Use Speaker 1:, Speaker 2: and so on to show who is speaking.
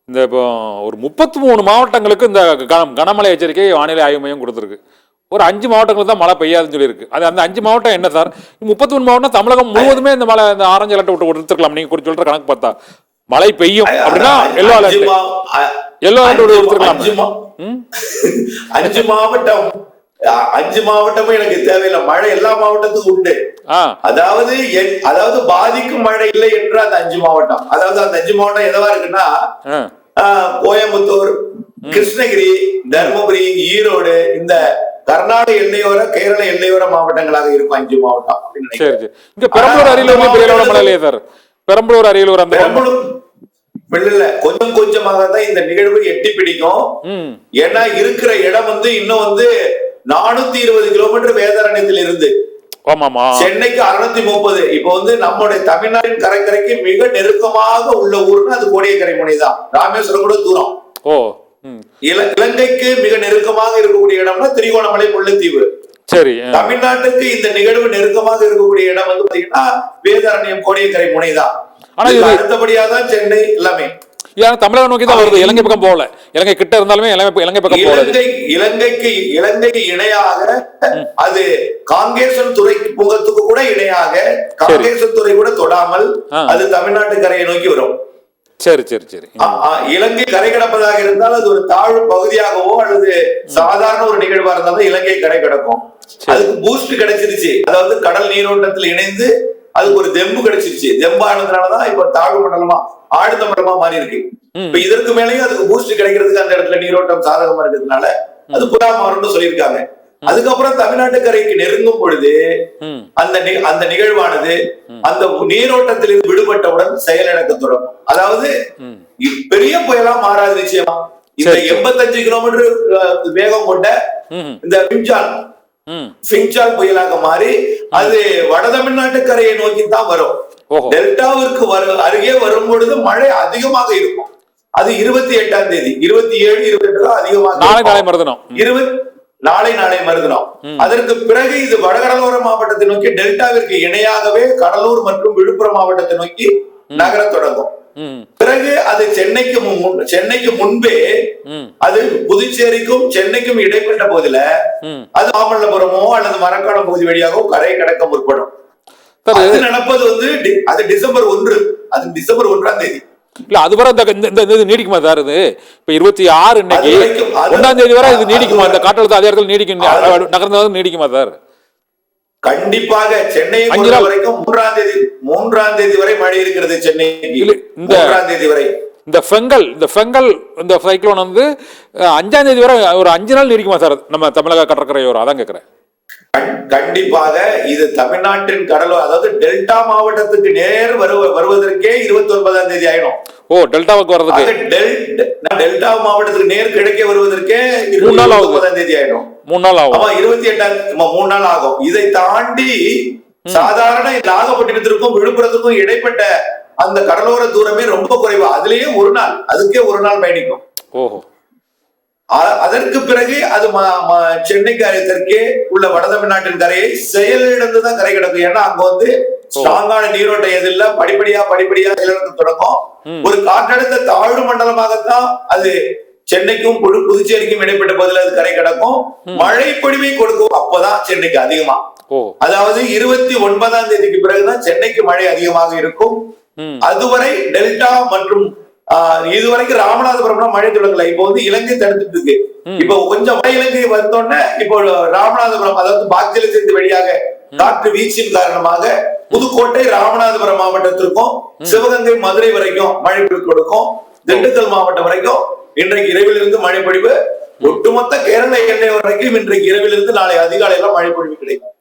Speaker 1: இந்த இப்போ ஒரு 33 மாவட்டங்களுக்கு இந்த கனமழை எச்சரிக்கை வானிலை ஆய்வு மையம் கொடுத்துருக்கு. ஒரு 5 மாவட்டங்களுக்கு தான் மழை பெய்யாதுன்னு சொல்லியிருக்கு. அது அந்த 5 மாவட்டம் என்ன சார்? 33 மாவட்டம் தமிழகம் முழுவதுமே இந்த மழை இந்த ஆரஞ்சு அலர்ட் விட்டு கொடுத்துருக்கலாம். நீங்க சொல்ற கணக்கு பார்த்தா மழை பெய்யும் அப்படின்னா எல்லோ அலர்ட் கொடுத்துருக்கலாம்.
Speaker 2: 5 மாவட்டம் 5 மாவட்டமும் எனக்கு தேவையில்லை. மழை எல்லா மாவட்டத்துக்கும் உண்டு. அதாவது பாதிக்கும் மழை இல்லை என்று அந்த 5 மாவட்டம், அதாவது அந்த 5 மாவட்டம் எதவா இருக்குன்னா கோயம்புத்தூர், கிருஷ்ணகிரி, தர்மபுரி, ஈரோடு, இந்த கர்நாடக எல்லையோர கேரள எல்லையோர மாவட்டங்களாக இருக்கும் 5 மாவட்டம்.
Speaker 1: இங்க பெரம்பலூர் அரியலூர் மழை இல்லையா சார்? பெரம்பலூர் அரியலூர் அந்த
Speaker 2: இல்ல கொஞ்சம் கொஞ்சமாக தான் இந்த நிகழ்வு எட்டி பிடிக்கும். ஏன்னா இருக்கிற இடம் இன்னும் 420 கிலோமீட்டர் வேதாரண்யத்தில் இருந்து சென்னைக்கு 630. இப்ப நம்முடைய தமிழ்நாட்டின் கரைக்கு மிக நெருக்கமாக உள்ள ஊர்னா அது கோடியக்கரை முனை தான். ராமேஸ்வரம் கூட தூரம். இலங்கைக்கு மிக நெருக்கமாக இருக்கக்கூடிய இடம்னா திரிகோணமலை, முல்லைத்தீவு.
Speaker 1: சரி,
Speaker 2: தமிழ்நாட்டுக்கு இந்த நிகழ்வு நெருக்கமாக இருக்கக்கூடிய இடம் பாத்தீங்கன்னா வேதாரண்யம், கோடியக்கரை முனை தான். ஆனா அடுத்தபடியாதான் சென்னை எல்லாமே
Speaker 1: தமிழகம் நோக்கி தான் வருது. இலங்கை பக்கம் போகல. இலங்கை கிட்ட இருந்தாலுமே இலங்கை பக்கம் போகல.
Speaker 2: இலங்கைக்கு இணையாக அது காங்கேசன் துறை முகத்துக்கு கூட இணையாக காங்கேசன் துறை கூட தொடாமல் அது தமிழ்நாட்டு கரையை நோக்கி வரும்.
Speaker 1: சரி சரி சரி.
Speaker 2: இலங்கை கரை கடப்பதாக இருந்தால் அது ஒரு தாழ்வு பகுதியாகவோ அல்லது சாதாரண ஒரு நிகழ்வா இருந்தாலும் இலங்கை கரை கடக்கும். அதுக்கு பூஸ்ட் கிடைச்சிருச்சு. அதாவது கடல் நீரோட்டத்தில் இணைந்து அதுக்கு ஒரு தெம்பு கிடைச்சிருச்சு. தெம்பானதுனாலதான் இப்ப தாழ்வு மண்டலமா ஆழ்ந்த மண்டலமா மாறி இருக்கு. இப்ப இதற்கு மேலேயும் அதுக்கு பூஸ்ட் கிடைக்கிறதுக்கு அந்த இடத்துல நீரோட்டம் சாதகமா இருக்கிறதுனால அது புறா மாறும்னு சொல்லியிருக்காங்க. அதுக்கப்புறம் தமிழ்நாட்டு கரைக்கு நெருங்கும் பொழுது அந்த நிகழ்வானது அந்த நீரோட்டத்திலிருந்து விடுபட்டவுடன் செயலிழக்க தொடங்கும். அதாவது பெரிய புயலா மாறாது நிச்சயமா. இந்த 85 கிலோமீட்டர் வேகம் கொண்ட இந்த பிஞ்சால் புயலாக மாறி அது வட தமிழ்நாட்டு கரையை நோக்கி தான் வரும். டெல்டாவிற்கு அருகே வரும் பொழுது மழை அதிகமாக இருக்கும். அது 28ஆம் தேதி, 27, 28 அதிகமாக நாளை மறுதினம். அதற்கு பிறகு இது வடகடலோர மாவட்டத்தை நோக்கி டெல்டாவிற்கு இணையாகவே கடலூர் மற்றும் விழுப்புரம் மாவட்டத்தை நோக்கி நகர தொடங்கும். பிறகு அது சென்னைக்கு முன்பே அது புதுச்சேரிக்கும் சென்னைக்கும் இடைப்பட்ட போதில அது மாமல்லபுரமோ அல்லது மரக்காணம் பகுதி வழியாகவோ கரை கடக்க முற்படும். அது நடப்பது அது டிசம்பர் 1. அது டிசம்பர் 1ஆம் தேதி.
Speaker 1: இல்ல அது வரை இந்த நீடிக்குமா சார்? இது இப்ப 26 இன்னைக்கு 1ஆம் தேதி வரை இது நீடிக்குமா? இந்த காற்றழுத்த அதே இடத்துல நீடிக்கும் நகர்ந்து நீடிக்குமா சார்?
Speaker 2: கண்டிப்பாக. சென்னையை பொறுத்த வரைக்கும் 3ஆம் தேதி வரை மழை இருக்கிறது. சென்னைக்கு 3ஆம் தேதி வரை.
Speaker 1: இந்த ஃபெங்கல் இந்த சைக்ளோன் 5ஆம் தேதி வரை ஒரு 5 நாள் நீடிக்குமா சார் நம்ம தமிழக கடற்கரையோரம்? அதான் கேக்குறேன்.
Speaker 2: கண்டிப்பாக. இது தமிழ்நாட்டின் கடலோர, அதாவது டெல்டா மாவட்டத்துக்கு நேர் வருவதற்கே 29ஆம் தேதி ஆயிடும்.
Speaker 1: டெல்டாவுக்கு வர்றதுக்கு
Speaker 2: டெல்டா மாவட்டத்துக்கு நேர் கிடைக்க வருவதற்கே 29ஆம் தேதி ஆயிடும்.
Speaker 1: 3 நாள் ஆகும்.
Speaker 2: 3 நாள் ஆகும். இதை தாண்டி சாதாரண நாகப்பட்டினத்திற்கும் விழுப்புரத்துக்கும் இடைப்பட்ட அந்த கடலோர தூரமே ரொம்ப குறைவா. அதுலயே அதுக்கே ஒரு நாள் பயணிக்கும். அதற்கு பிறகு அது சென்னைக்கு தெற்கே உள்ள வட தமிழ்நாட்டின் கரையை செயலிழந்துதான் கரை கிடக்கும். ஏன்னா அங்க ஸ்ட்ராங்கான நீரோட்டம் எதில் படிப்படியா செயலிழந்து தொடங்கும். ஒரு காற்றழுத்த தாழ்வு மண்டலமாகத்தான் அது சென்னைக்கும் புதுச்சேரிக்கும் இடைப்பட்ட பகுதியில் அது கரை கிடக்கும். மழை பொழிவை கொடுக்கும். அப்பதான் சென்னைக்கு அதிகமா, அதாவது 29ஆம் தேதிக்கு பிறகுதான் சென்னைக்கு மழை அதிகமாக இருக்கும். அதுவரை டெல்டா மற்றும் இதுவரைக்கும் ராமநாதபுரம் மழை தொடங்கல. இப்போ இலங்கை தடுத்துட்டு இருக்கு. இப்போ கொஞ்சம் வட இலங்கை வந்தோடனே இப்போ ராமநாதபுரம், அதாவது பாக்ஜலசேர்ந்து வழியாக காற்று வீச்சின் காரணமாக புதுக்கோட்டை, ராமநாதபுரம் மாவட்டத்திற்கும் சிவகங்கை, மதுரை வரைக்கும் மழை பொழிவு கொடுக்கும். திண்டுக்கல் மாவட்டம் வரைக்கும் இன்றைக்கு இரவிலிருந்து மழை பொழிவு, ஒட்டுமொத்த கேரள எல்லை வரைக்கும் இன்றைக்கு இரவிலிருந்து நாளை அதிகாலையில மழை பொழிவு கிடைக்கும்.